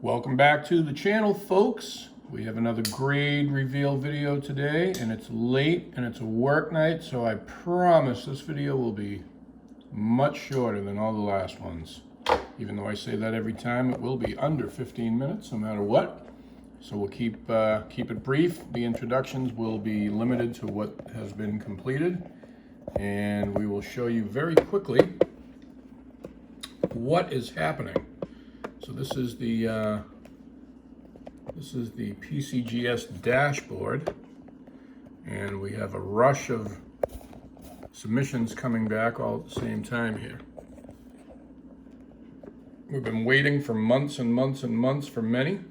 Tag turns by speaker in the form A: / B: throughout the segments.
A: Welcome back to the channel, folks. We have another grade reveal video today, and it's late and it's a work night, so I promise this video will be much shorter than all the last ones. Even though I say that every time, it will be under 15 minutes no matter what. So we'll keep it brief. The introductions will be limited to what has been completed, and we will show you very quickly what is happening. So this is the PCGS dashboard, and we have a rush of submissions coming back all at the same time here. We've been waiting for months and months and months for many,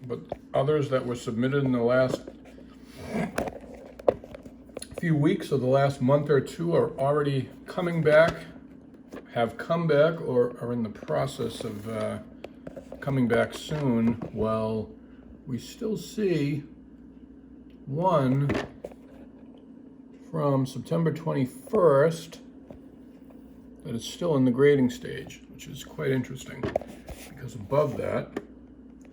A: but others that were submitted in the last few weeks or the last month or two are already coming back, have come back, or are in the process of coming back soon. Well, we still see one from September 21st that is still in the grading stage, which is quite interesting, because above that,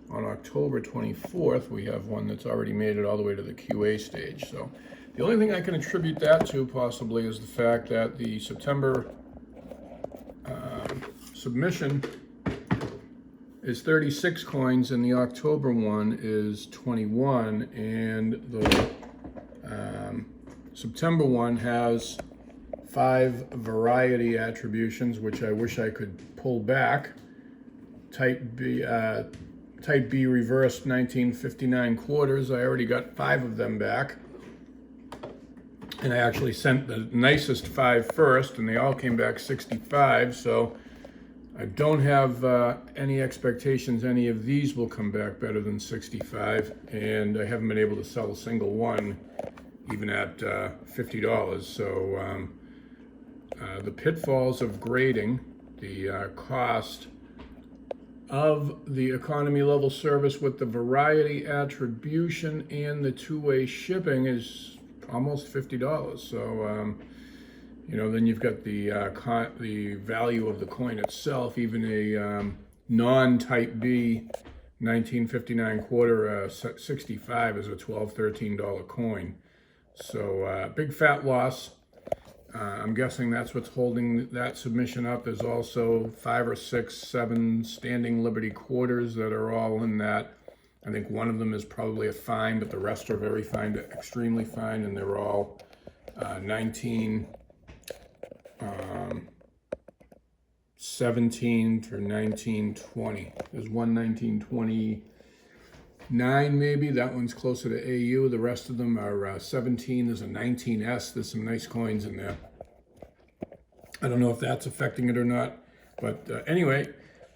A: on October 24th, we have one that's already made it all the way to the QA stage. So the only thing I can attribute that to possibly is the fact that the September submission is 36 coins and the October one is 21, and the September one has 5 variety attributions, which I wish I could pull back. Type B reversed 1959 quarters. I already got 5 of them back, and I actually sent the nicest 5 first, and they all came back 65. So I don't have any expectations any of these will come back better than 65, and I haven't been able to sell a single one even at $50. So the pitfalls of grading, the cost of the economy level service with the variety attribution and the two-way shipping is almost $50. So you know, then you've got the value of the coin itself. Even a non-type B 1959 quarter 65 is a $12, $13 coin. So big fat loss. I'm guessing that's what's holding that submission up. There's also 5 or 6, 7 standing Liberty quarters that are all in that. I think one of them is probably a fine, but the rest are very fine to extremely fine, and they're all 17 to 1920. There's one 1929 maybe. That one's closer to AU. The rest of them are 17. There's a 19S. There's some nice coins in there. I don't know if that's affecting it or not. But anyway,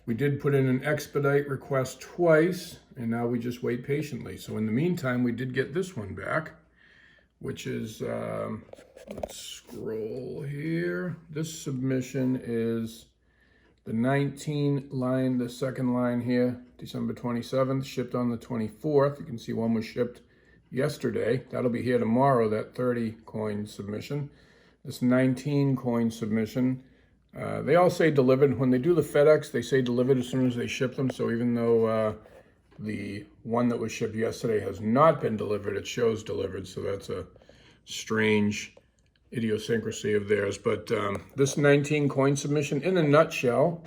A: we did put in an expedite request twice, and now we just wait patiently. So in the meantime, we did get this one back, which is, let's scroll here. This submission is the 19 line, the second line here, December 27th, shipped on the 24th. You can see one was shipped yesterday. That'll be here tomorrow, that 30 coin submission. This 19 coin submission, they all say delivered. When they do the FedEx, they say delivered as soon as they ship them. So even though the one that was shipped yesterday has not been delivered, it shows delivered. So that's a strange idiosyncrasy of theirs. But this 19 coin submission, in a nutshell,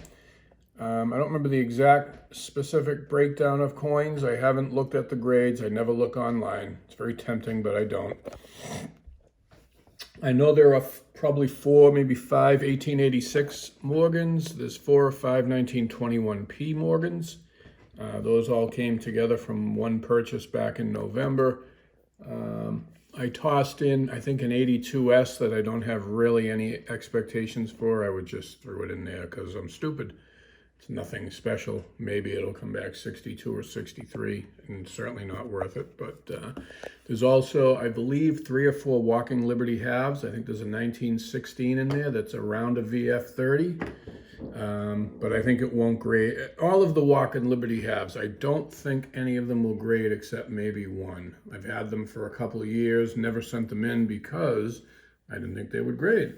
A: I don't remember the exact specific breakdown of coins. I haven't looked at the grades. I never look online. It's very tempting, but I don't. I know there are probably 4, maybe 5 1886 Morgans. There's 4 or 5 1921P Morgans. Those all came together from one purchase back in November. I tossed in, I think, an 82S that I don't have really any expectations for. I would just throw it in there because I'm stupid. It's nothing special. Maybe it'll come back 62 or 63, and certainly not worth it. But there's also, I believe, 3 or 4 Walking Liberty halves. I think there's a 1916 in there that's around a VF30. But I think it won't grade. All of the Walking Liberty halves, I don't think any of them will grade except maybe one. I've had them for a couple of years, never sent them in because I didn't think they would grade.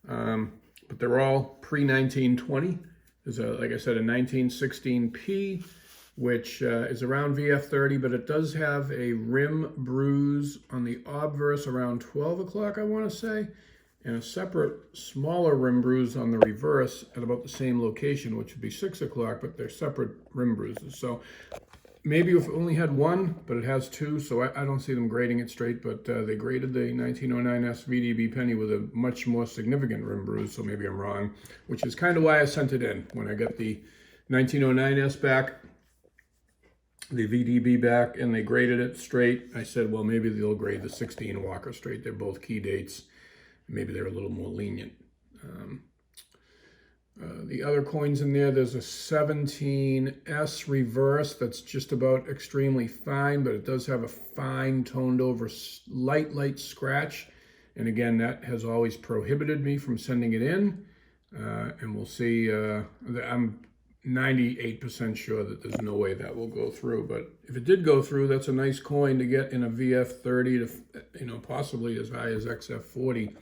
A: But they're all pre-1920. There's, like I said, a 1916P, which is around VF30, but it does have a rim bruise on the obverse around 12 o'clock, I want to say, and a separate smaller rim bruise on the reverse at about the same location, which would be 6 o'clock, but they're separate rim bruises. So maybe if it only had one, but it has two, so I don't see them grading it straight, but they graded the 1909S VDB Penny with a much more significant rim bruise, so maybe I'm wrong, which is kind of why I sent it in. When I got the 1909S back, the VDB back, and they graded it straight, I said, well, maybe they'll grade the 16 Walker straight. They're both key dates. Maybe they're a little more lenient. The other coins in there, there's a 17S reverse that's just about extremely fine, but it does have a fine toned over light scratch. And again, that has always prohibited me from sending it in. And we'll see, I'm 98% sure that there's no way that will go through. But if it did go through, that's a nice coin to get in a VF30 to, possibly as high as XF40.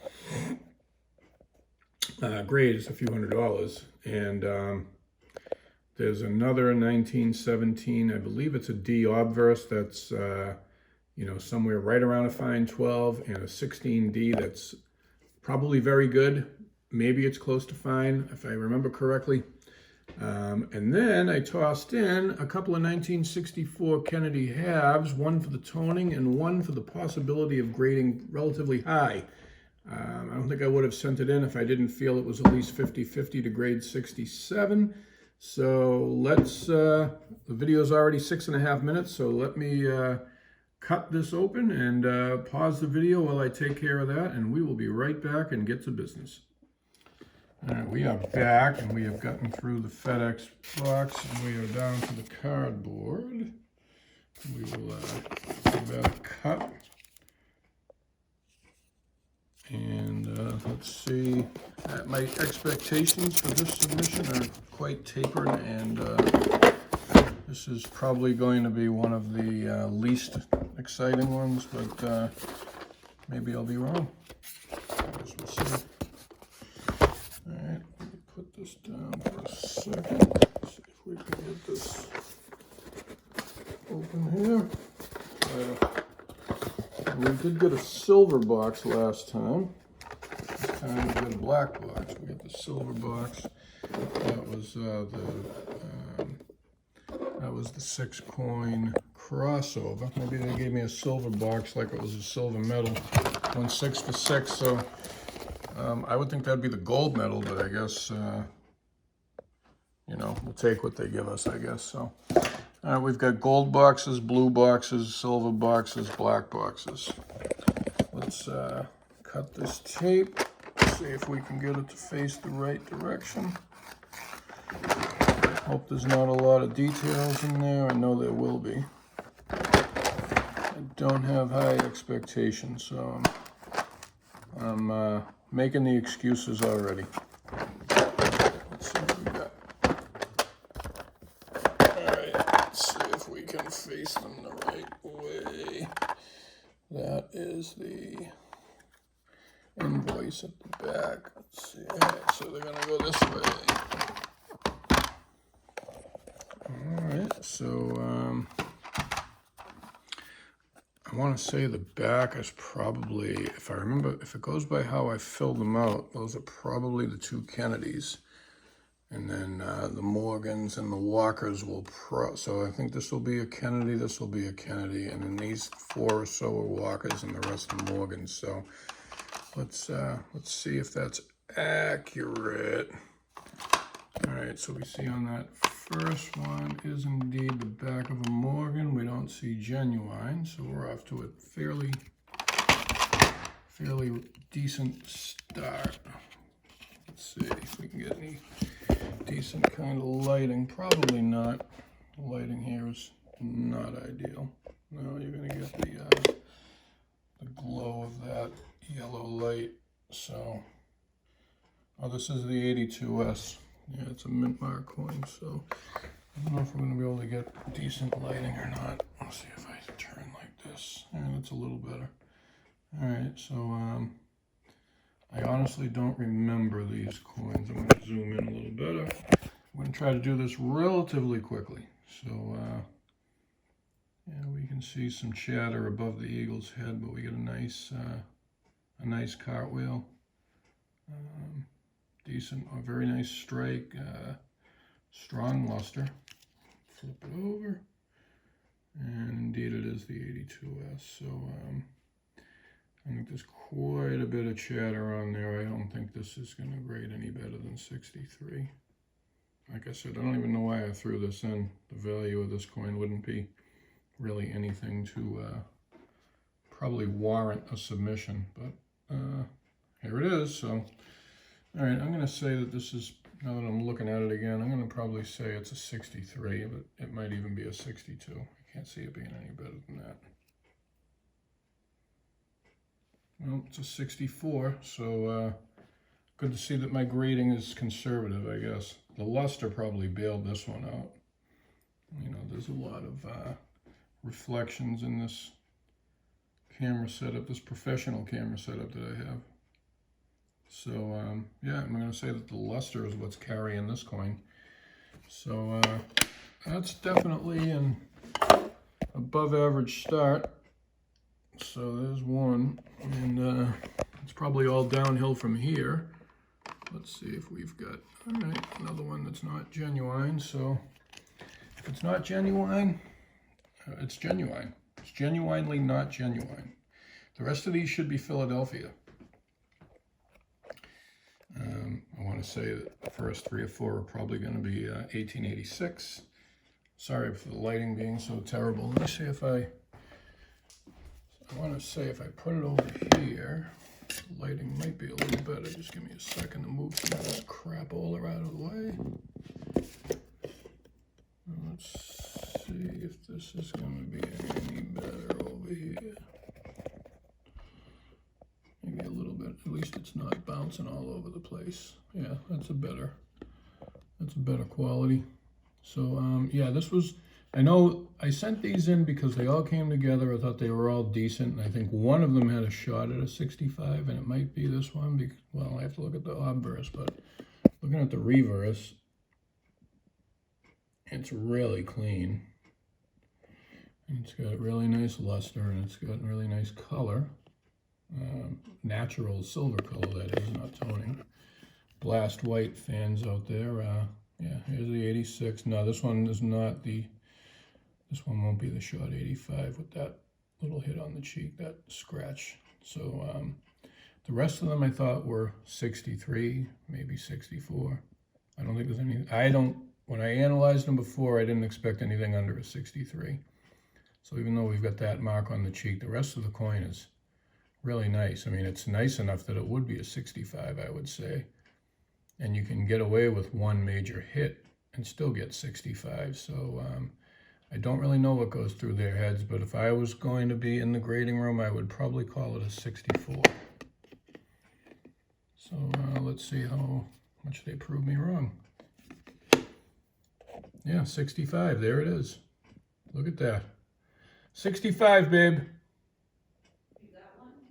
A: Grade is a few $100s. And there's another 1917, I believe it's a D obverse that's, somewhere right around a fine 12, and a 16D that's probably very good. Maybe it's close to fine, if I remember correctly. And then I tossed in a couple of 1964 Kennedy halves, one for the toning and one for the possibility of grading relatively high. I don't think I would have sent it in if I didn't feel it was at least 50-50 to grade 67. So let's, the video's already 6.5 minutes, so let me cut this open and pause the video while I take care of that, and we will be right back and get to business. All right, we are back, and we have gotten through the FedEx box, and we are down to the cardboard. We will give that a cut. And let's see, my expectations for this submission are quite tapered, and this is probably going to be one of the least exciting ones, but maybe I'll be wrong. I guess we'll see. All right, let me put this down for a second. See if we can get this open here. We did get a silver box last time. This time we got a black box. We got the silver box. That was the 6-coin crossover. Maybe they gave me a silver box like it was a silver medal. 1 6 for 6. So I would think that'd be the gold medal, but I guess we'll take what they give us, I guess. So. We've got gold boxes, blue boxes, silver boxes, black boxes. Let's cut this tape, see if we can get it to face the right direction. Hope there's not a lot of details in there. I know there will be. I don't have high expectations, so I'm making the excuses already. Let's see what we got. Can face them the right way. That is the invoice at the back. Let's see. All right, so they're gonna go this way. All right, so I want to say the back is probably, if I remember, if it goes by how I filled them out, those are probably the 2 Kennedys. And then the Morgans and the Walkers will so I think this will be a Kennedy, this will be a Kennedy, and then these 4 or so are Walkers and the rest are Morgans. So let's see if that's accurate. All right, so we see on that first one is indeed the back of a Morgan. We don't see genuine, so we're off to a fairly decent start. Let's see if we can get any decent kind of lighting. Probably not. The lighting here is not ideal. No, you're going to get the glow of that yellow light. So, this is the 82S. Yeah, it's a mint mark coin, so I don't know if we're going to be able to get decent lighting or not. Let's see if I turn like this. Yeah, that's a little better. All right, so I honestly don't remember these coins. I'm going to zoom in a little better. I'm going to try to do this relatively quickly. So, yeah, we can see some chatter above the eagle's head, but we get a nice cartwheel. Decent, a very nice strike, strong luster. Flip it over, and indeed it is the 82S. So I think there's quite a bit of chatter on there. I don't think this is going to grade any better than 63. Like I said, I don't even know why I threw this in. The value of this coin wouldn't be really anything to probably warrant a submission, but here it is. So, all right, I'm going to say that this is, now that I'm looking at it again, I'm going to probably say it's a 63, but it might even be a 62. I can't see it being any better than that. Well, it's a 64, so good to see that my grading is conservative, I guess. The luster probably bailed this one out. You know, there's a lot of reflections in this camera setup, this professional camera setup that I have. So, yeah, I'm going to say that the luster is what's carrying this coin. So, that's definitely an above average start. So there's one, and it's probably all downhill from here. Let's see if we've got, all right, another one that's not genuine. So if it's not genuine, it's genuine. It's genuinely not genuine. The rest of these should be Philadelphia. I want to say that the first 3 or 4 are probably going to be 1886. Sorry for the lighting being so terrible. Let me see if I want to say if I put it over here, the lighting might be a little better. Just give me a second to move some of this crapola out of the way. Let's see if this is going to be any better over here. Maybe a little bit. At least it's not bouncing all over the place. Yeah, that's a better quality. So yeah, this was, I know I sent these in because they all came together. I thought they were all decent, and I think one of them had a shot at a 65, and it might be this one. Because, well, I have to look at the obverse, but looking at the reverse, it's really clean. And it's got really nice luster, and it's got really nice color. Natural silver color, that is, not toning. Blast white fans out there. Yeah, here's the 86. No, this one is not the, this one won't be the shot 85 with that little hit on the cheek, that scratch. So the rest of them I thought were 63, maybe 64. I don't think there's any, when I analyzed them before, I didn't expect anything under a 63. So even though we've got that mark on the cheek, the rest of the coin is really nice. I mean, it's nice enough that it would be a 65, I would say. And you can get away with one major hit and still get 65. So I don't really know what goes through their heads, but if I was going to be in the grading room, I would probably call it a 64. So let's see how much they prove me wrong. Yeah, 65, there it is. Look at that. 65, babe.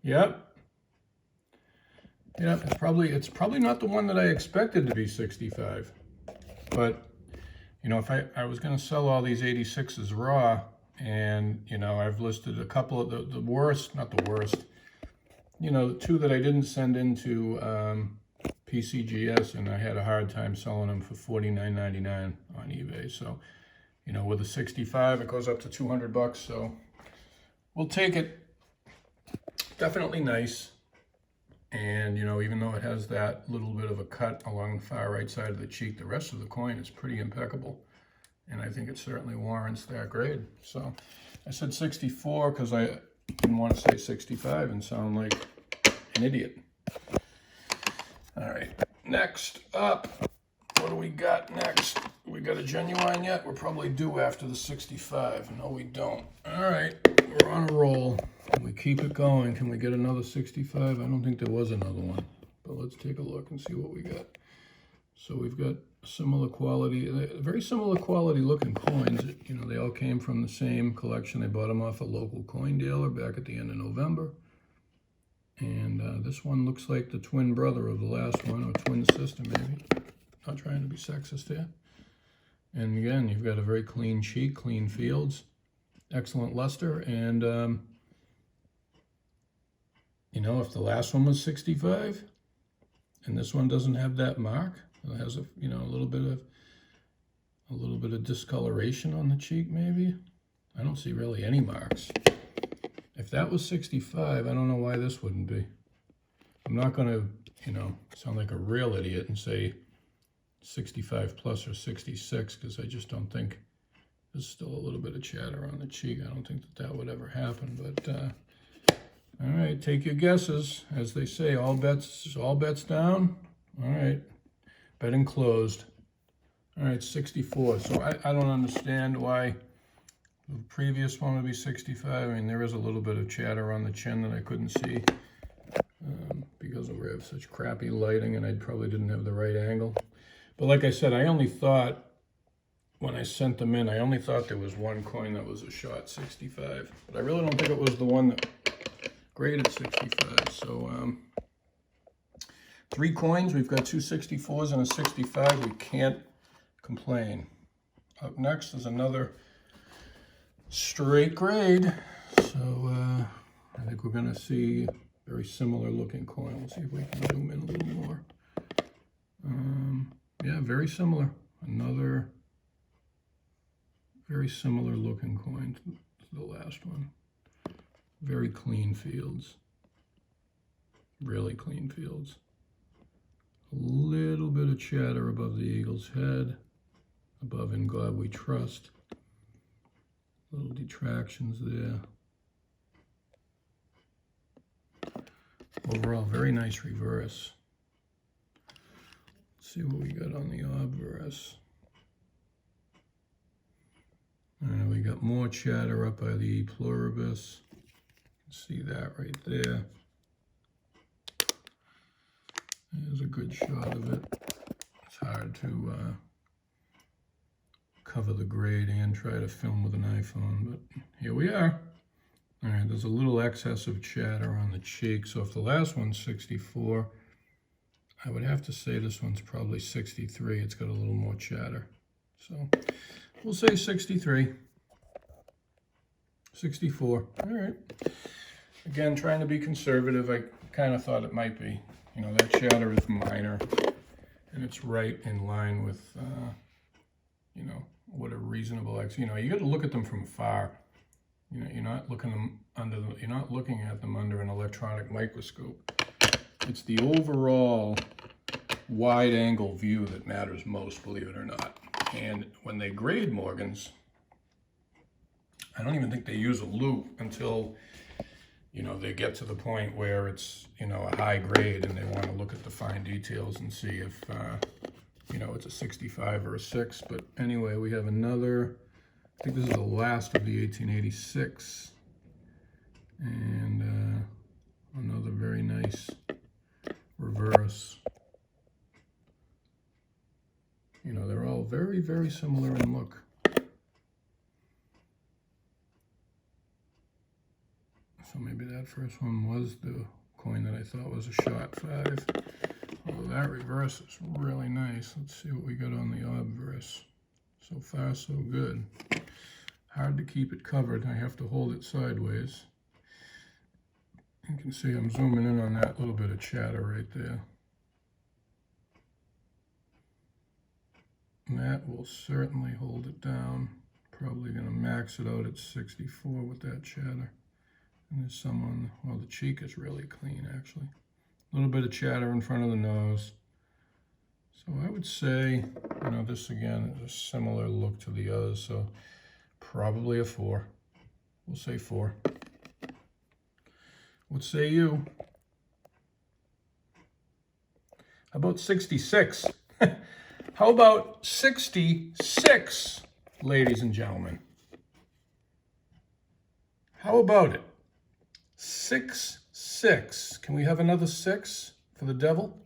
A: Yep. Yeah, it's probably not the one that I expected to be 65. But, you know, if I was going to sell all these 86s raw, and, you know, I've listed a couple of the worst, not the worst, you know, the 2 that I didn't send into PCGS, and I had a hard time selling them for $49.99 on eBay. So, you know, with a 65, it goes up to $200, so we'll take it. Definitely nice. And, you know, even though it has that little bit of a cut along the far right side of the cheek, the rest of the coin is pretty impeccable. And I think it certainly warrants that grade. So I said 64 because I didn't want to say 65 and sound like an idiot. All right, next up, what do we got next? We got a genuine yet? We're probably due after the 65. No, we don't. All right, we're on a roll. Can we keep it going? Can we get another 65? I don't think there was another one, but let's take a look and see what we got. So we've got similar quality, very similar quality looking coins. You know, they all came from the same collection. They bought them off a local coin dealer back at the end of November. And this one looks like the twin brother of the last one, or twin sister maybe. Not trying to be sexist here. And again, you've got a very clean cheek, clean fields, excellent luster. And, you know, if the last one was 65 and this one doesn't have that mark, it has a, you know, a little bit of discoloration on the cheek maybe. I don't see really any marks. If that was 65, I don't know why this wouldn't be. I'm not going to, you know, sound like a real idiot and say 65 plus or 66, because I just don't think there's still a little bit of chatter on the cheek. I don't think that would ever happen. But all right, take your guesses. As they say, all bets down. All right, betting closed. All right, 64. So I don't understand why the previous one would be 65. I mean, there is a little bit of chatter on the chin that I couldn't see because we have such crappy lighting, and I probably didn't have the right angle. But like I said, I only thought, when I sent them in, I only thought there was one coin that was a shot 65. But I really don't think it was the one that graded 65. So 3 coins. We've got 2 64s and a 65. We can't complain. Up next is another straight grade. So I think we're going to see very similar looking coin. Let's see if we can zoom in a little more. Yeah, very similar. Another very similar looking coin to the last one. Very clean fields. Really clean fields. A little bit of chatter above the eagle's head. Above "In God We Trust." Little detractions there. Overall, very nice reverse. Let's see what we got on the obverse. We got more chatter up by the pluribus. See that right there. There's a good shot of it. It's hard to cover the grade and try to film with an iPhone, but here we are. All right, there's a little excess of chatter on the cheek. So if the last one's 64, I would have to say this one's probably 63. It's got a little more chatter. So we'll say 63. 64. All right. Again, trying to be conservative. I kind of thought it might be. You know, that chatter is minor, and it's right in line with, you know, what a reasonable you know, you got to look at them from afar. You know, you're not looking at them under an electronic microscope. It's the overall wide-angle view that matters most, believe it or not. And when they grade Morgans, I don't even think they use a loupe until, you know, they get to the point where it's, you know, a high grade and they want to look at the fine details and see if, you know, it's a 65 or a 6. But anyway, we have another, I think this is the last of the 1886. And another very nice reverse. You know, they're all very, very similar in look. So maybe that first one was the coin that I thought was a shot 5. Although that reverse is really nice. Let's see what we got on the obverse. So far, so good. Hard to keep it covered. I have to hold it sideways. You can see I'm zooming in on that little bit of chatter right there. And that will certainly hold it down. Probably going to max it out at 64 with that chatter. And there's some on, well, the cheek is really clean, actually. A little bit of chatter in front of the nose. So I would say, you know, this again is a similar look to the others, so probably a 4. We'll say 4. What say you? How about 66? How about 66, ladies and gentlemen? How about it? 6-6. Can we have another 6 for the devil?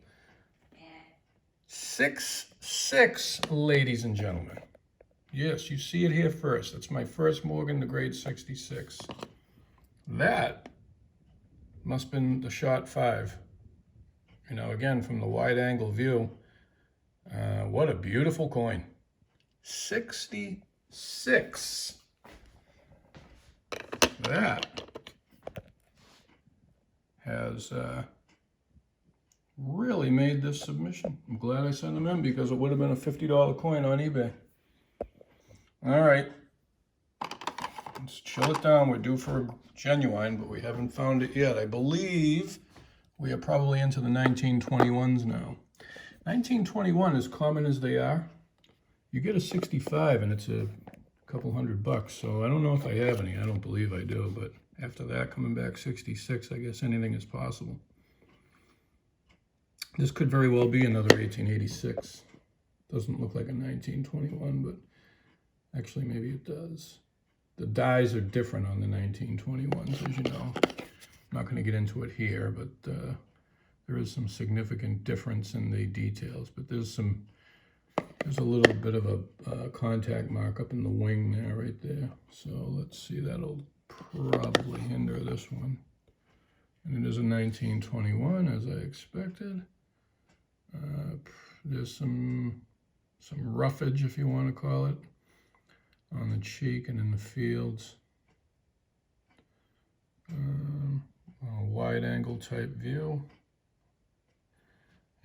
A: 6-6, ladies and gentlemen. Yes, you see it here first. That's my first Morgan to grade 66. That must have been the shot 5. You know, again, from the wide angle view, what a beautiful coin. $66. That has really made this submission. I'm glad I sent them in because it would have been a $50 coin on eBay. All right, let's chill it down. We're due for a genuine, but we haven't found it yet. I believe we are probably into the 1921s now. 1921, as common as they are, you get a 65 and it's a couple $100. So I don't know if I have any. I don't believe I do, but after that, coming back 66, I guess anything is possible. This could very well be another 1886. Doesn't look like a 1921, but actually maybe it does. The dies are different on the 1921s, as you know. I'm not going to get into it here, but there is some significant difference in the details. But there's a little bit of a contact mark up in the wing there, right there. So let's see, that'll probably hinder this one. And it is a 1921, as I expected. There's some roughage, if you want to call it, on the cheek and in the fields. A wide angle type view.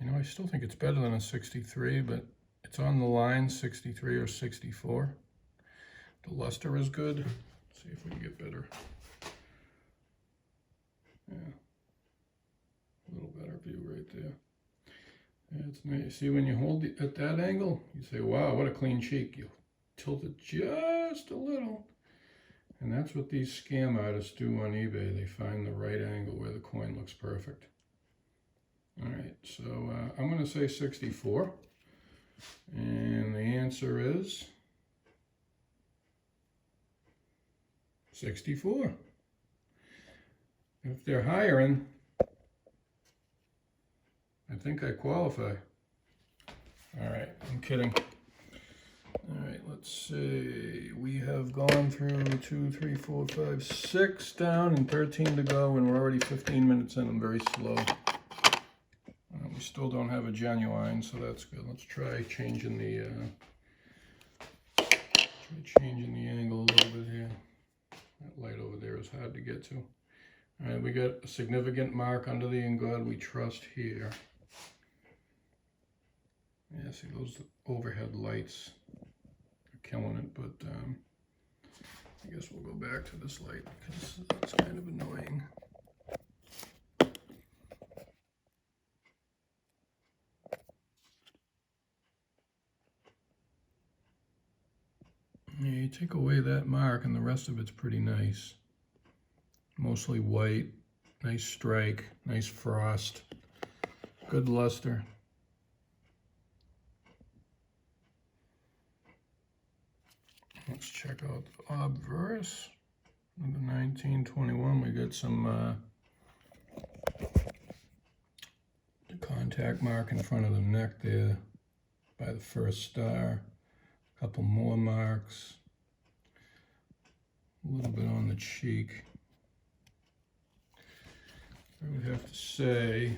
A: You know, I still think it's better than a 63, but it's on the line, 63 or 64. The luster is good. Let's see if we can get better. Yeah, a little better view right there. That's nice. See, when you hold it at that angle, you say, wow, what a clean cheek. You tilt it just a little. And that's what these scam artists do on eBay. They find the right angle where the coin looks perfect. All right, so I'm going to say 64. And the answer is 64. If they're hiring, I think I qualify. All right, I'm kidding. All right, let's see. We have gone through 2, 3, 4, 5, 6 down and 13 to go, and we're already 15 minutes in. I'm very slow. We still don't have a genuine, so that's good. Let's try changing the angle a little bit here. That light over there is hard to get to. All right, we got a significant mark under the "In God We Trust" here. Yeah, see those overhead lights are killing it, but I guess we'll go back to this light because it's kind of annoying. Yeah, you take away that mark and the rest of it's pretty nice. Mostly white, nice strike, nice frost, good luster. Let's check out the obverse of the 1921. We got some the contact mark in front of the neck there by the first star. A couple more marks. A little bit on the cheek. I would have to say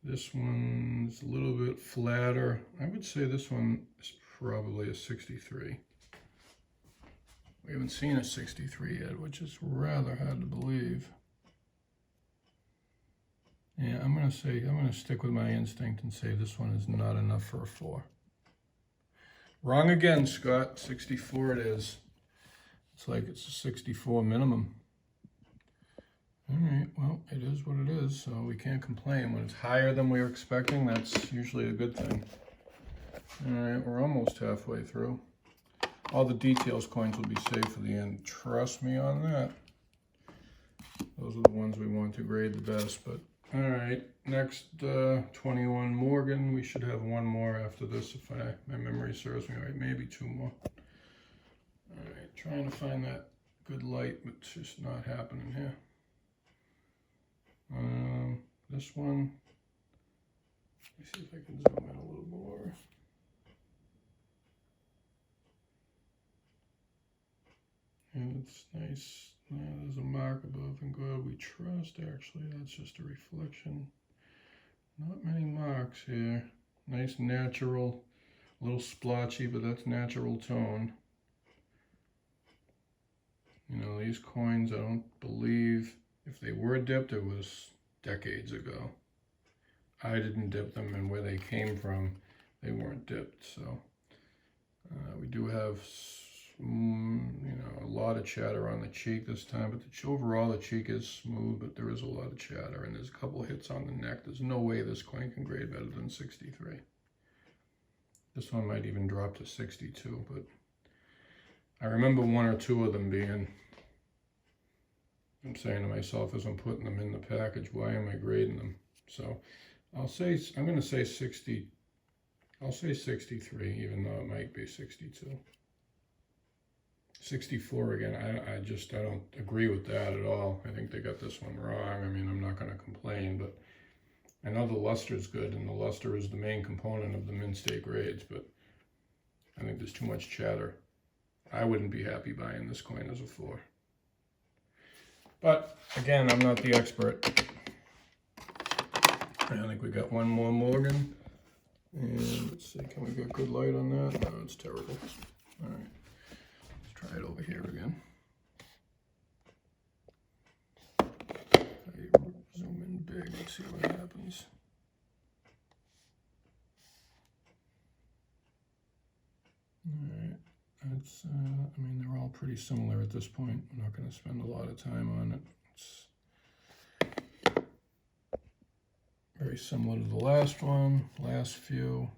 A: this one's a little bit flatter. I would say this one is probably a 63. We haven't seen a 63 yet, which is rather hard to believe. Yeah, I'm gonna stick with my instinct and say this one is not enough for a 4. Wrong again, Scott. 64 it is. It's like it's a 64 minimum. All right, well, it is what it is, so we can't complain. When it's higher than we were expecting, that's usually a good thing. All right, we're almost halfway through. All the details coins will be saved for the end. Trust me on that. Those are the ones we want to grade the best, but all right, next 21 Morgan. We should have one more after this if my memory serves me right, maybe 2 more. All right, trying to find that good light, but it's just not happening here. This one, let me see if I can zoom in a little more. And it's nice. There's a mark above "In God We Trust." Actually, that's just a reflection. Not many marks here. Nice natural A little splotchy, but that's natural tone. You know, these coins, I don't believe, if they were dipped, it was decades ago. I didn't dip them, and where they came from, they weren't dipped. So we do have, you know, a lot of chatter on the cheek this time, but overall the cheek is smooth, but there is a lot of chatter, and there's a couple hits on the neck. There's no way this coin can grade better than 63. This one might even drop to 62, but I remember one or two of them being, I'm saying to myself as I'm putting them in the package, why am I grading them? So I'm going to say 60, I'll say 63, even though it might be 62. 64 again, I don't agree with that at all. I think they got this one wrong. I mean, I'm not going to complain, but I know the luster is good, and the luster is the main component of the mint state grades, but I think there's too much chatter. I wouldn't be happy buying this coin as a 4. But again, I'm not the expert. I think we got one more Morgan. And let's see, can we get good light on that? No, it's terrible. All right, let's try it over here again. If I zoom in big, let's see what happens. All right, that's, I mean, they're all pretty similar at this point. I'm not going to spend a lot of time on it. It's very similar to the last one, last few.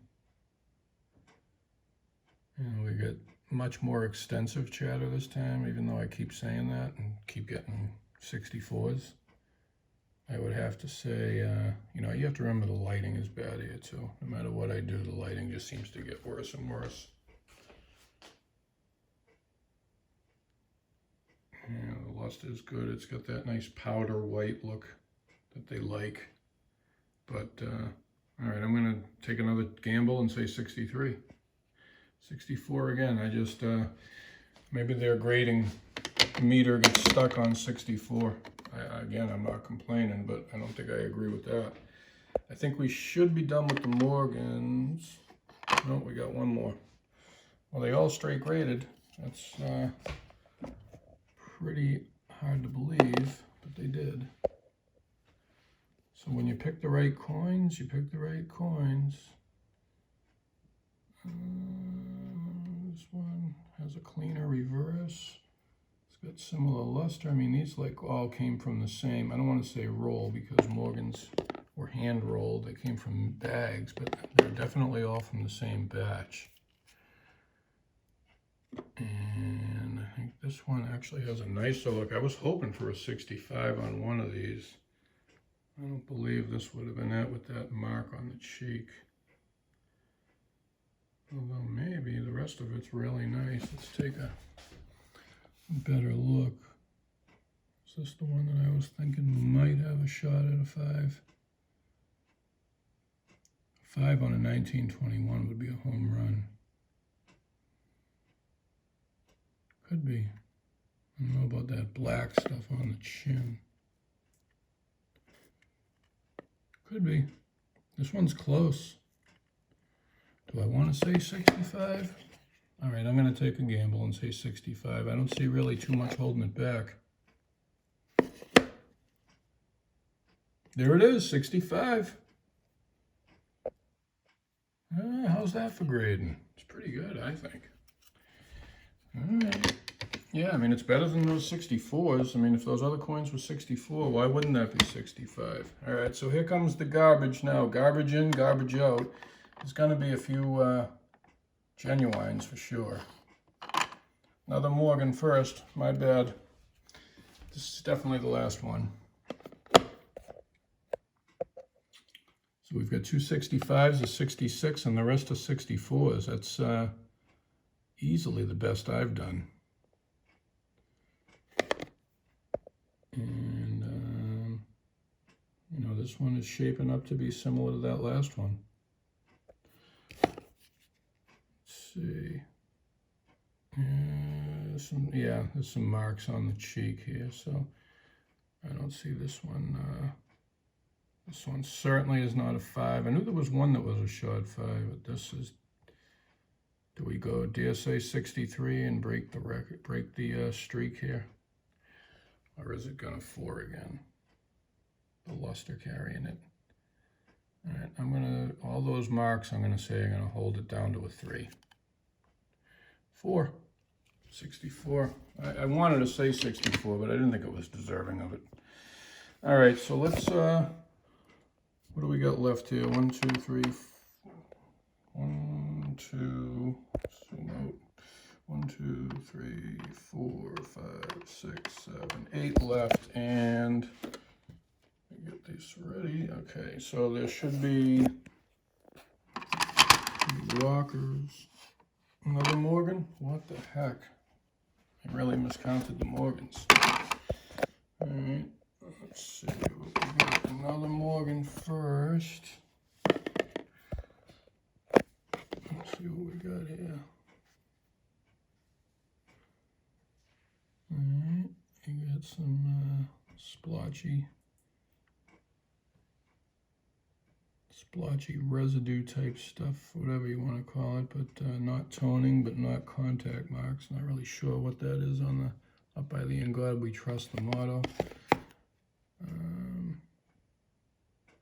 A: And we get much more extensive chatter this time, even though I keep saying that and keep getting 64s. I would have to say, you know, you have to remember the lighting is bad here too. No matter what I do, the lighting just seems to get worse and worse. Yeah, the luster is good. It's got that nice powder white look that they like. But, all right, I'm going to take another gamble and say 63. 64 again. I just, maybe their grading meter gets stuck on 64. Again, I'm not complaining, but I don't think I agree with that. I think we should be done with the Morgans. No, we got one more. Well, they all straight graded. That's pretty hard to believe, but they did. So when you pick the right coins, you pick the right coins. This one has a cleaner reverse. It's got similar luster. I mean, these like all came from the same, I don't want to say roll because Morgans were hand rolled. They came from bags, but they're definitely all from the same batch. And I think this one actually has a nicer look. I was hoping for a 65 on one of these. I don't believe this would have been it with that mark on the cheek. Although maybe the rest of it's really nice. Let's take a better look. Is this the one that I was thinking might have a shot at a 5? 5 on a 1921 would be a home run. Could be. I don't know about that black stuff on the chin. Could be. This one's close. Do I want to say 65? All right, I'm going to take a gamble and say 65. I don't see really too much holding it back. There it is, 65. How's that for grading? It's pretty good, I think. All right. Yeah, I mean, it's better than those 64s. I mean, if those other coins were 64, why wouldn't that be 65? All right, so here comes the garbage now. Garbage in, garbage out. There's going to be a few genuines for sure. Another Morgan first. My bad. This is definitely the last one. So we've got two 65s, a 66, and the rest are 64s. That's easily the best I've done. And, you know, this one is shaping up to be similar to that last one. Let's see. There's some marks on the cheek here, so I don't see this one. This one certainly is not a 5. I knew there was one that was a short 5, but this is Do we go DSA 63 and break the record, break the streak here? Or is it gonna 4 again? The luster carrying it. All right, I'm gonna, all those marks, I'm gonna say I'm gonna hold it down to a 3. 4, 64. I wanted to say 64, but I didn't think it was deserving of it. All right, so let's, what do we got left here? 1, 2, 3, 1, 2, zoom out. 1, 2, 3, 4, 5, 6, 7, 8 left, and get this ready. Okay, so there should be rockers. Another Morgan? What the heck? I really miscounted the Morgans. All right, let's see what we got. Another Morgan first. Let's see what we got here. All right, you got some splotchy residue type stuff, whatever you want to call it, but not toning, but not contact marks. Not really sure what that is on the up by the In God We Trust the motto.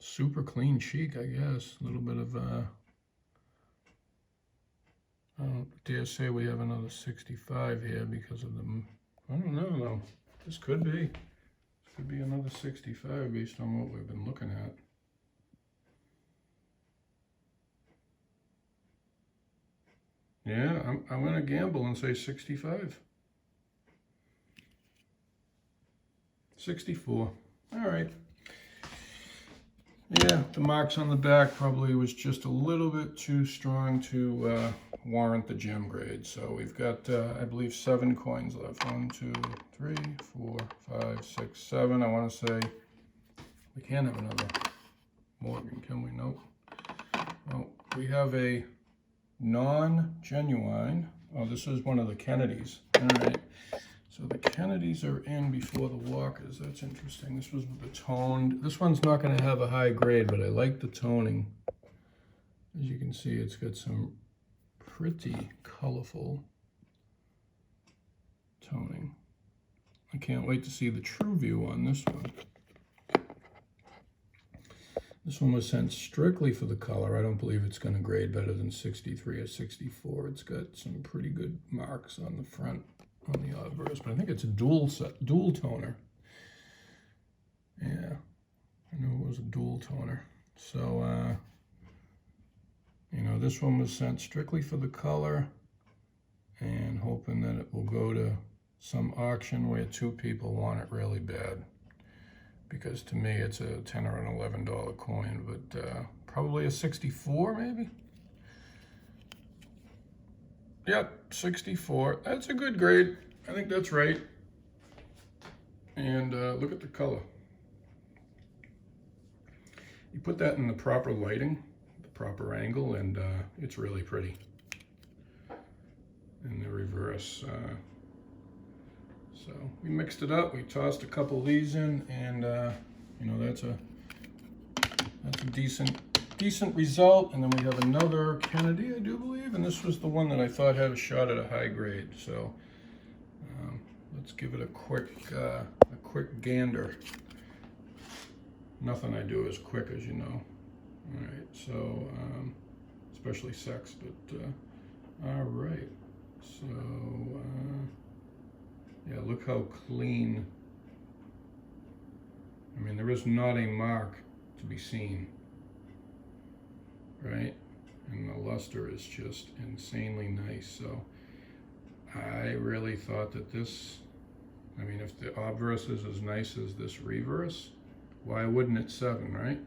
A: Super clean cheek, I guess. A little bit of I don't dare say we have another 65 here because of the, I don't know though. This could be. This could be another 65 based on what we've been looking at. Yeah, I'm going to gamble and say 65. 64. All right. Yeah, the marks on the back probably was just a little bit too strong to warrant the gem grade. So we've got, I believe, 7 coins left. 1, 2, 3, 4, 5, 6, 7. I want to say we can't have another Morgan, can we? Nope. Well, we have a non-genuine. Oh, this is one of the Kennedys. All right. So the Kennedys are in before the Walkers. That's interesting. This was the toned. This one's not going to have a high grade, but I like the toning. As you can see, it's got some pretty colorful toning. I can't wait to see the true view on this one. This one was sent strictly for the color. I don't believe it's going to grade better than 63 or 64. It's got some pretty good marks on the front on the obverse, but I think it's a dual toner. Yeah, I knew it was a dual toner. So, you know, this one was sent strictly for the color and hoping that it will go to some auction where 2 people want it really bad. Because to me, it's a $10 or an $11 coin, but probably a 64 maybe? Yep, 64. That's a good grade. I think that's right. And look at the color. You put that in the proper lighting, the proper angle, and it's really pretty. In the reverse. So we mixed it up. We tossed a couple of these in, and you know, that's a decent result. And then we have another Kennedy, I do believe, and this was the one that I thought had a shot at a high grade. So let's give it a quick gander. Nothing I do is quick, as you know. All right, so especially sex, but all right. So. Yeah, look how clean. I mean, there is not a mark to be seen, right? And the luster is just insanely nice. So I really thought that this, I mean, if the obverse is as nice as this reverse, why wouldn't it 7, right?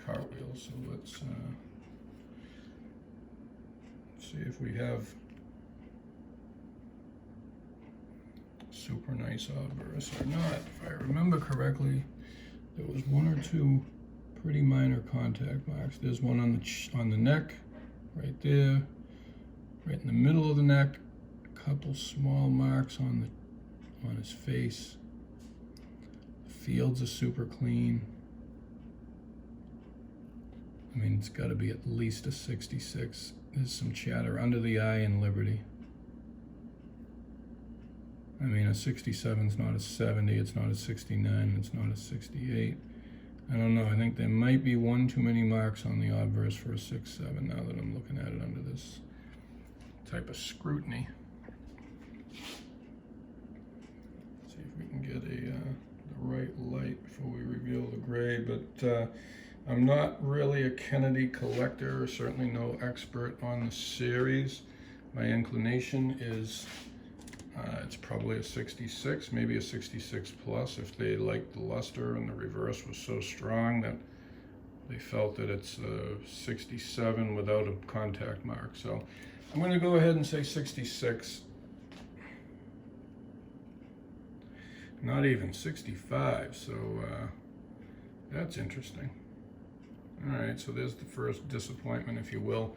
A: Cartwheels, so let's see if we have super nice obverse or not. If I remember correctly, there was 1 or 2 pretty minor contact marks. There's one on the neck, right there, right in the middle of the neck, a couple small marks on his face. The fields are super clean. I mean, it's got to be at least a 66. There's some chatter under the eye in Liberty. I mean, a 67 is not a 70, it's not a 69, it's not a 68. I don't know, I think there might be one too many marks on the obverse for a 6.7 now that I'm looking at it under this type of scrutiny. See if we can get the right light before we reveal the gray, but I'm not really a Kennedy collector, or certainly no expert on the series. My inclination is it's probably a 66, maybe a 66 plus, if they liked the luster and the reverse was so strong that they felt that it's a 67 without a contact mark. So I'm going to go ahead and say 66. Not even 65, so that's interesting. All right, so there's the first disappointment, if you will.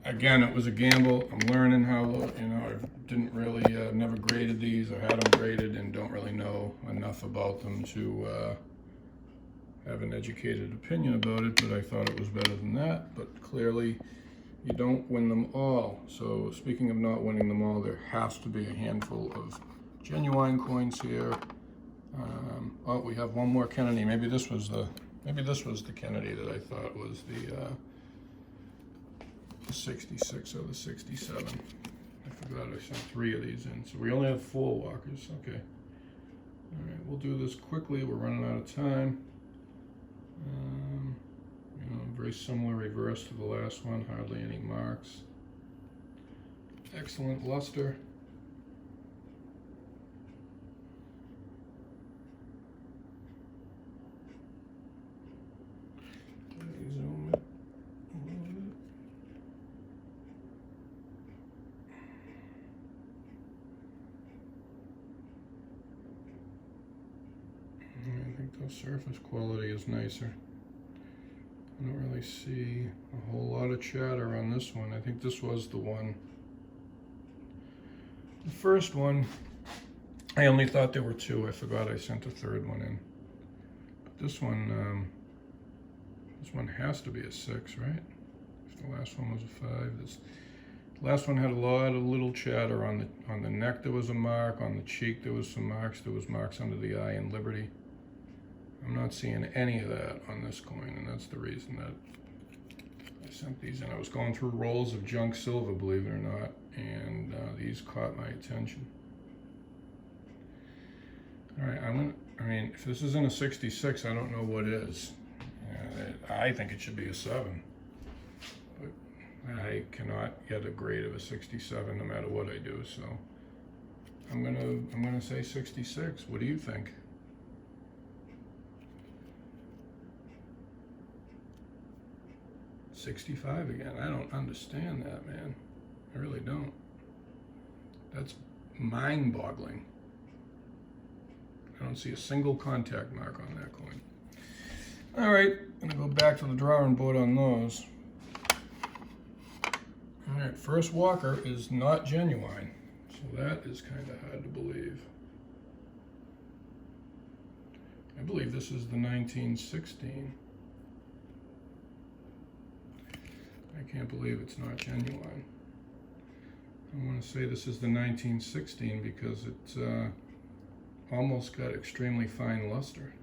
A: Again, it was a gamble. I'm learning how, I didn't really, never graded these or had them graded and don't really know enough about them to have an educated opinion about it, but I thought it was better than that. But clearly, you don't win them all. So speaking of not winning them all, there has to be a handful of genuine coins here. Oh, we have one more Kennedy. Maybe this was the Kennedy that I thought was the 66 or the 67. I forgot I sent 3 of these in. So we only have 4 walkers. Okay. All right, we'll do this quickly. We're running out of time. Very similar reverse to the last one. Hardly any marks. Excellent luster. Zoom it. I think the surface quality is nicer. I don't really see a whole lot of chatter on this one. I think this was the one. The first one, I only thought there were 2. I forgot I sent a third one in. But this one has to be a 6, right? If the last one was a 5. This last one had a lot of little chatter on the neck. There was a mark on the cheek. There was some marks. There was marks under the eye in Liberty. I'm not seeing any of that on this coin, and that's the reason that I sent these in. I was going through rolls of junk silver, believe it or not, and these caught my attention. All right, I mean, if this isn't a 66, I don't know what is. I think it should be a 7, but I cannot get a grade of a 67 no matter what I do. So I'm gonna say 66. What do you think? $65 again. I don't understand that, man. I really don't. That's mind-boggling. I don't see a single contact mark on that coin. All right, I'm gonna go back to the drawing board on those. All right, first walker is not genuine, so that is kind of hard to believe. I believe this is the 1916. I can't believe it's not genuine. I want to say this is the 1916 because it's almost got extremely fine luster.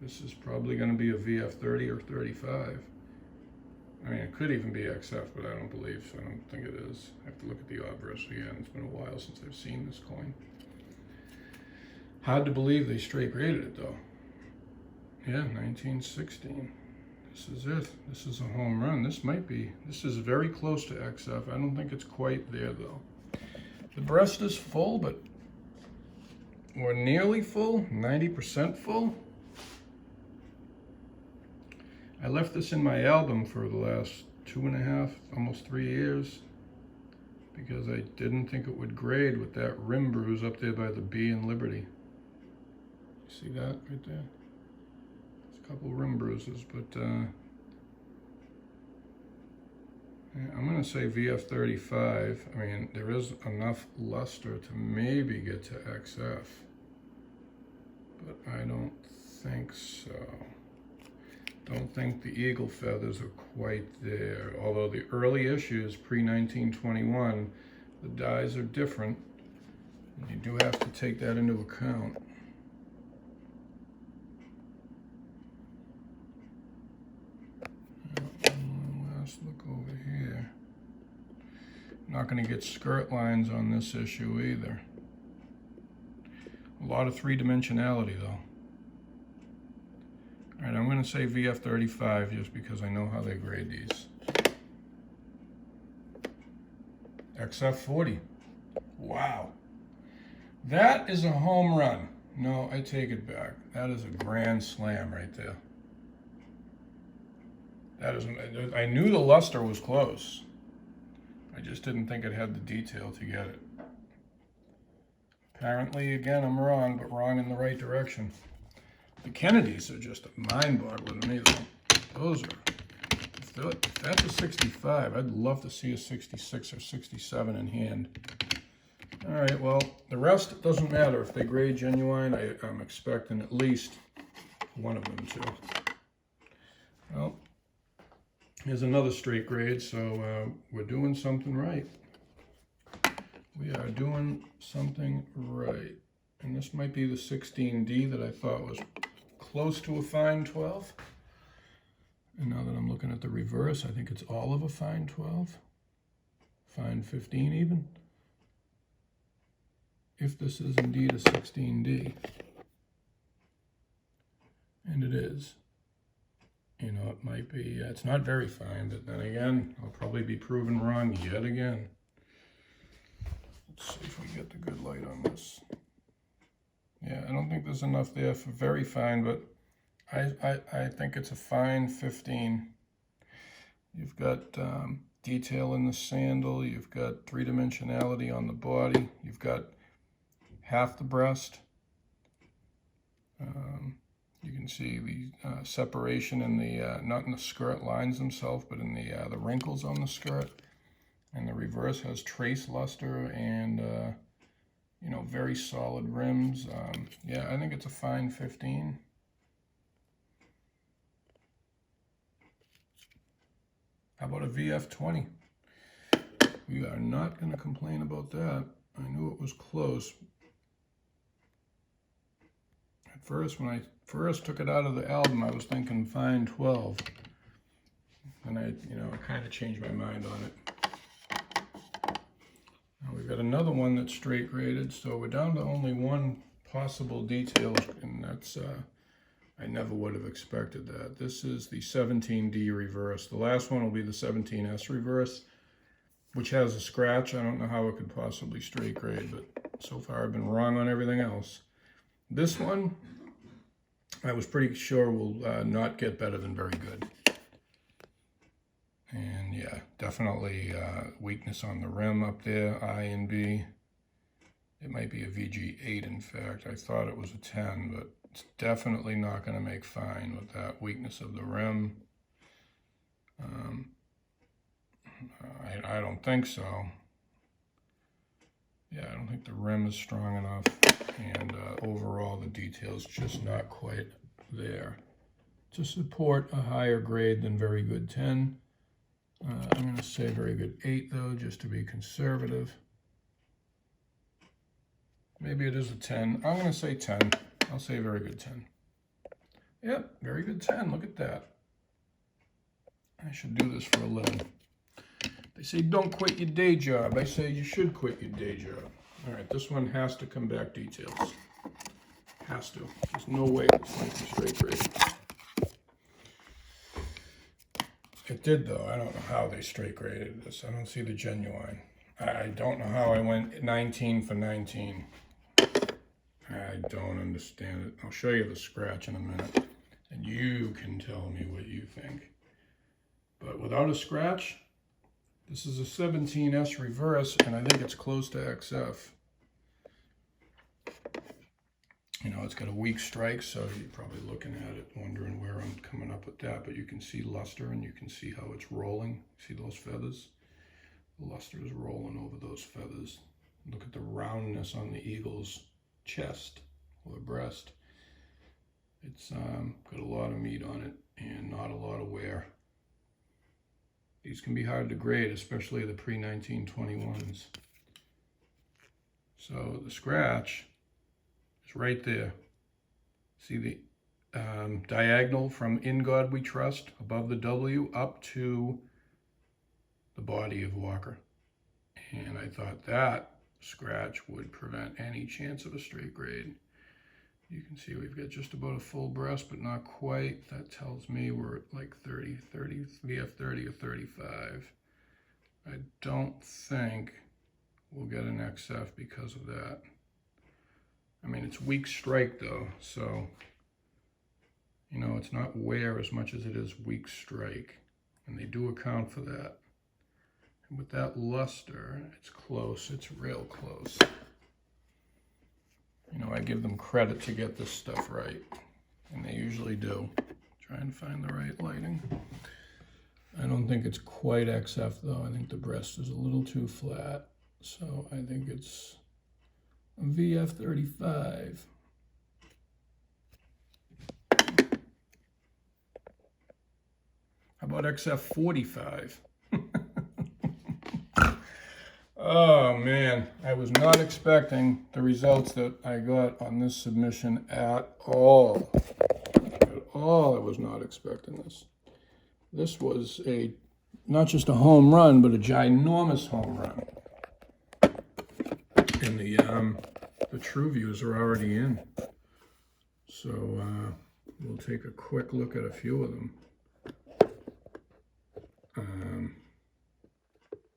A: This is probably going to be a VF 30 or 35. I mean, it could even be XF, but I don't believe so. I don't think it is. I have to look at the obverse again. It's been a while since I've seen this coin. Hard to believe they straight graded it though. Yeah, 1916. This is it. This is a home run. This is very close to XF. I don't think it's quite there though. The breast is full, but we're nearly full, 90% full. I left this in my album for the last 2.5, almost 3 years because I didn't think it would grade with that rim bruise up there by the B in Liberty. See that right there? Couple rim bruises, but I'm going to say VF35. I mean, there is enough luster to maybe get to XF, but I don't think so. Don't think the eagle feathers are quite there. Although the early issues, pre-1921, the dyes are different. And you do have to take that into account. Let's look over here. Not going to get skirt lines on this issue either. A lot of three-dimensionality though. All right, I'm going to say VF35 just because I know how they grade these. XF40. Wow. That is a home run. No, I take it back. That is a grand slam right there. That is, I knew the luster was close. I just didn't think it had the detail to get it. Apparently, again, I'm wrong, but wrong in the right direction. The Kennedys are just mind-boggling to me, though. Those are, if that's a 65, I'd love to see a 66 or 67 in hand. All right, well, the rest doesn't matter. If they grade genuine, I'm expecting at least one of them to. Well, here's another straight grade, so we're doing something right. We are doing something right. And this might be the 16D that I thought was close to a fine 12. And now that I'm looking at the reverse, I think it's all of a fine 12. Fine 15 even. If this is indeed a 16D. And it is. You know, it might be, it's not very fine, but then again, I'll probably be proven wrong yet again. Let's see if we get the good light on this. Yeah, I don't think there's enough there for very fine, but I think it's a fine 15. You've got detail in the sandal, you've got three-dimensionality on the body, you've got half the breast. You can see the separation in the, not in the skirt lines themselves, but in the wrinkles on the skirt. And the reverse has trace luster and, you know, very solid rims. Yeah, I think it's a fine 15. How about a VF20? We are not going to complain about that. I knew it was close. At first, when I first took it out of the album, I was thinking fine 12. And I kind of changed my mind on it. Now we've got another one that's straight graded, so we're down to only one possible detail, and that's, I never would have expected that. This is the 17D reverse. The last one will be the 17S reverse, which has a scratch. I don't know how it could possibly straight grade, but so far I've been wrong on everything else. This one, I was pretty sure will not get better than very good. And yeah, definitely weakness on the rim up there, I and B. It might be a VG8, in fact. I thought it was a 10, but it's definitely not going to make fine with that weakness of the rim. I don't think so. Yeah, I don't think the rim is strong enough, and overall the detail's just not quite there to support a higher grade than very good 10. I'm going to say very good 8 though, just to be conservative. Maybe it is a 10. I'm going to say 10. I'll say very good 10. Yep, very good 10. Look at that. I should do this for a living. They say don't quit your day job. I say you should quit your day job. All right, this one has to come back details. Has to. There's no way it's going to be straight grade. It did though. I don't know how they straight graded this. I don't see the genuine. I don't know how I went 19 for 19. I don't understand it. I'll show you the scratch in a minute, and you can tell me what you think. But without a scratch, this is a 17S reverse, and I think it's close to XF. You know, it's got a weak strike, so you're probably looking at it wondering where I'm coming up with that, but you can see luster and you can see how it's rolling. See those feathers? The luster is rolling over those feathers. Look at the roundness on the eagle's chest or breast. It's got a lot of meat on it and not a lot of wear. These can be hard to grade, especially the pre-1921s. So the scratch is right there. See the diagonal from In God We Trust above the W up to the body of Walker. And I thought that scratch would prevent any chance of a straight grade. You can see we've got just about a full breast, but not quite. That tells me we're at like 30, VF 30 or 35. I don't think we'll get an XF because of that. I mean, it's weak strike though, so, you know, it's not wear as much as it is weak strike. And they do account for that. And with that luster, it's close, it's real close. You know, I give them credit to get this stuff right, and they usually do. Trying to find the right lighting. I don't think it's quite XF though. I think the breast is a little too flat, so I think it's a VF 35. How about XF 45? Oh man, I was not expecting the results that I got on this submission at all. At all, I was not expecting this. This was not just a home run, but a ginormous home run. And the true views are already in. So we'll take a quick look at a few of them.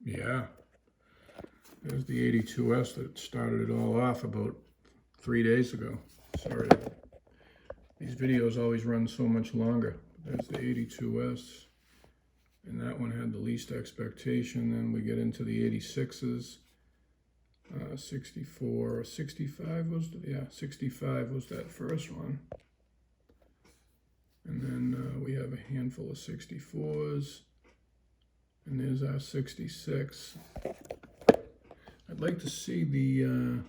A: Yeah. There's the 82S that started it all off about 3 days ago. Sorry, these videos always run so much longer. There's the 82S, and that one had the least expectation. Then we get into the 86s. 64, 65 was, 65 was that first one. And then we have a handful of 64s, and there's our 66. I'd like to see the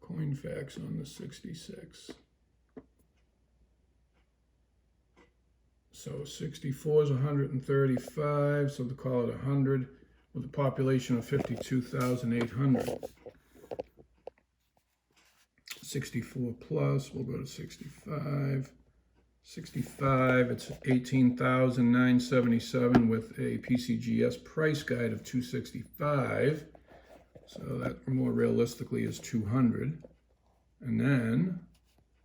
A: coin facts on the 66. So 64 is 135, so they call it 100, with a population of 52,800. 64 plus, we'll go to 65. 65, it's 18,977 with a PCGS price guide of 265. So that more realistically is 200. And then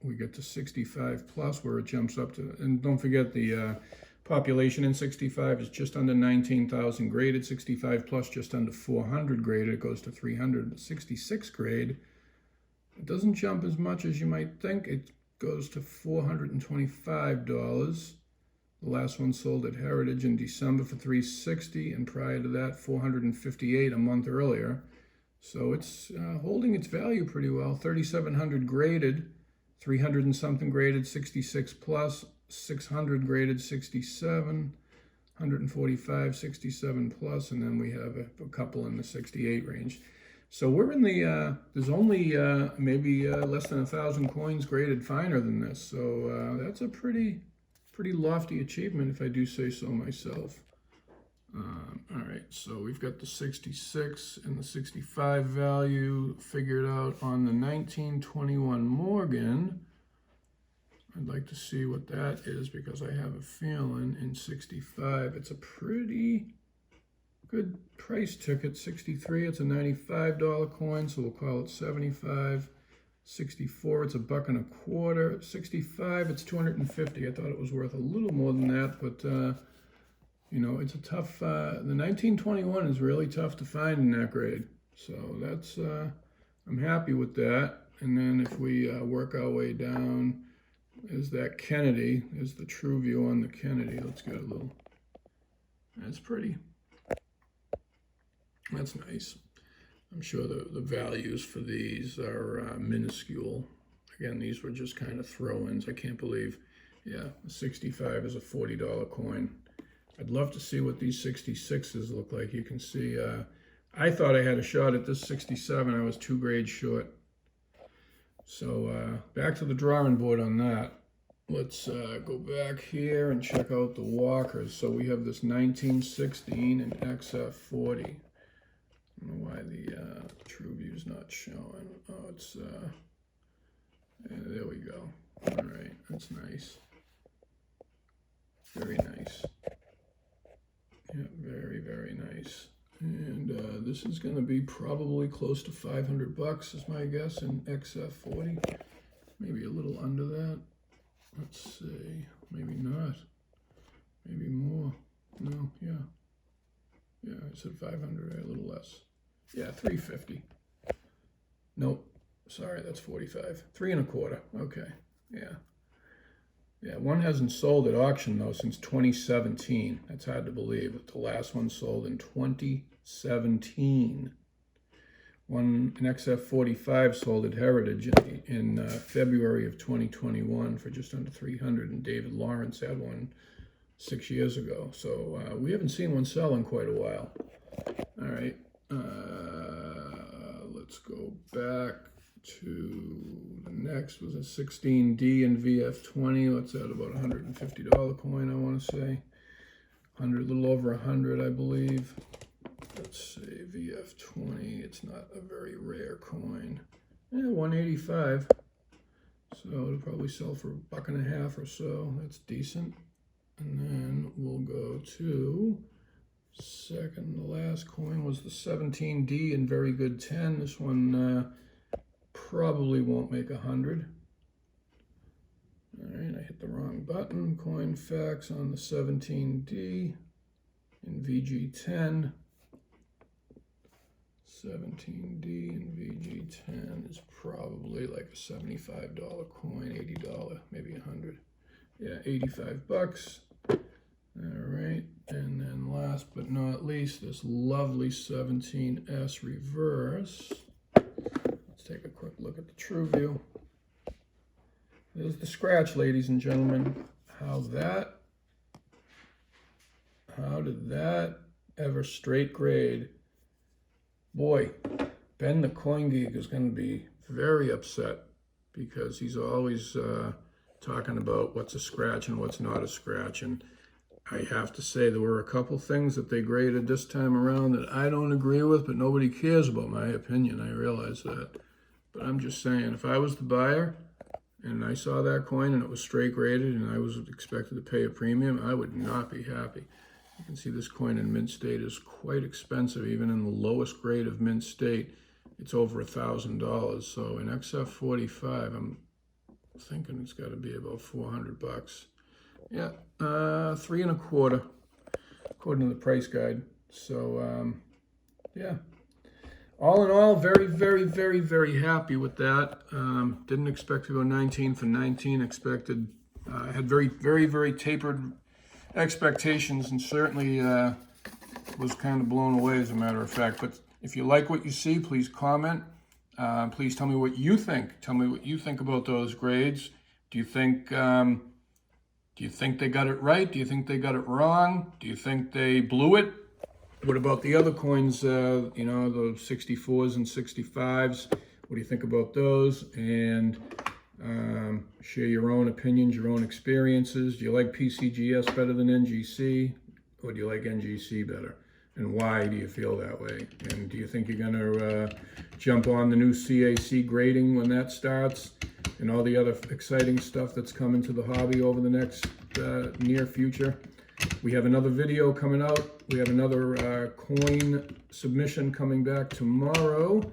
A: we get to 65 plus where it jumps up to, and don't forget the population in 65 is just under 19,000 graded. 65 plus just under 400 graded. It goes to 300. 66 grade, it doesn't jump as much as you might think. It goes to $425. The last one sold at Heritage in December for $360, and prior to that, $458 a month earlier. So it's holding its value pretty well. 3,700 graded, 300 and something graded, 66 plus, 600 graded, 67, 145, 67 plus, and then we have a couple in the 68 range. So we're in the, there's only maybe less than 1,000 coins graded finer than this. So that's a pretty lofty achievement if I do say so myself. All right, so we've got the 66 and the 65 value figured out on the 1921 Morgan. I'd like to see what that is because I have a feeling in 65 it's a pretty good price ticket. 63, it's a $95 coin, so we'll call it 75. 64, it's $1.25. 65, it's 250. I thought it was worth a little more than that, but you know, it's a tough, the 1921 is really tough to find in that grade. So that's, I'm happy with that. And then if we work our way down, is that Kennedy, is the true view on the Kennedy. Let's get a little, that's pretty. That's nice. I'm sure the values for these are minuscule. Again, these were just kind of throw-ins. I can't believe, yeah, the 65 is a $40 coin. I'd love to see what these 66s look like. You can see, I thought I had a shot at this 67. I was 2 grades short. So back to the drawing board on that. Let's go back here and check out the walkers. So we have this 1916 and XF40. I don't know why the true view's not showing. Oh, it's, yeah, there we go. All right, that's nice. Very nice. Yeah, very, very nice. And this is going to be probably close to 500 bucks is my guess in XF40. Maybe a little under that. Let's see. Maybe not. Maybe more. No, yeah. Yeah, I said 500, right? A little less. Yeah, 350. Nope. Sorry, that's 45. 3 1/4. Okay. Yeah. Yeah, one hasn't sold at auction though since 2017. That's hard to believe. The last one sold in 2017. An XF45 sold at Heritage in February of 2021 for just under 300, and David Lawrence had one 6 years ago. So we haven't seen one sell in quite a while. All right, let's go back to the next was a 16D and VF20. Let's add about $150 coin, I want to say. A little over 100, I believe. Let's see, VF20. It's not a very rare coin. Yeah, 185. So it'll probably sell for $1.50 or so. That's decent. And then we'll go to the last coin was the 17D in very good 10. This one probably won't make 100. All right, I hit the wrong button. Coin facts on the 17D in VG10. 17D and VG10 is probably like a $75 coin, $80, maybe 100. Yeah, 85 bucks. All right, and then last but not least, this lovely 17S reverse. Let's take a quick look at the true view. There's the scratch, ladies and gentlemen. How did that ever straight grade? Boy, Ben the Coin Geek is going to be very upset because he's always talking about what's a scratch and what's not a scratch. And I have to say there were a couple things that they graded this time around that I don't agree with, but nobody cares about my opinion. I realize that. But I'm just saying, if I was the buyer and I saw that coin and it was straight graded and I was expected to pay a premium, I would not be happy. You can see this coin in mint state is quite expensive. Even in the lowest grade of mint state, it's over $1,000. So in XF45, I'm thinking it's got to be about 400 bucks. Yeah, 3 1/4, according to the price guide. So yeah, all in all, very, very, very, very happy with that. Didn't expect to go 19 for 19. Expected, had very, very, very tapered expectations, and certainly was kind of blown away, as a matter of fact. But if you like what you see, please comment. Please tell me what you think. Tell me what you think about those grades. Do you think they got it right? Do you think they got it wrong? Do you think they blew it? What about the other coins, you know, the 64s and 65s? What do you think about those? And share your own opinions, your own experiences. Do you like PCGS better than NGC? Or do you like NGC better? And why do you feel that way? And do you think you're going to jump on the new CAC grading when that starts? And all the other exciting stuff that's coming to the hobby over the next near future? We have another video coming out. We have another coin submission coming back tomorrow.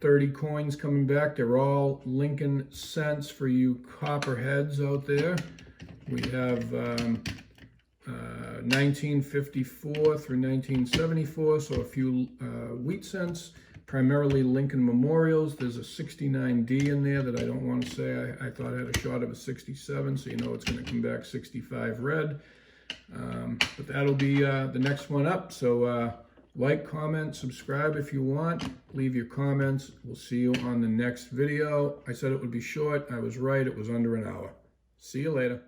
A: 30 coins coming back. They're all Lincoln cents for you copperheads out there. We have 1954 through 1974, so a few wheat cents, primarily Lincoln memorials. There's a 69D in there that I don't want to say. I thought I had a shot of a 67, so you know it's going to come back 65 red. But that'll be the next one up. So Like, comment, subscribe if you want. Leave your comments. We'll see you on the next video. I said it would be short. I was right. It was under an hour. See you later.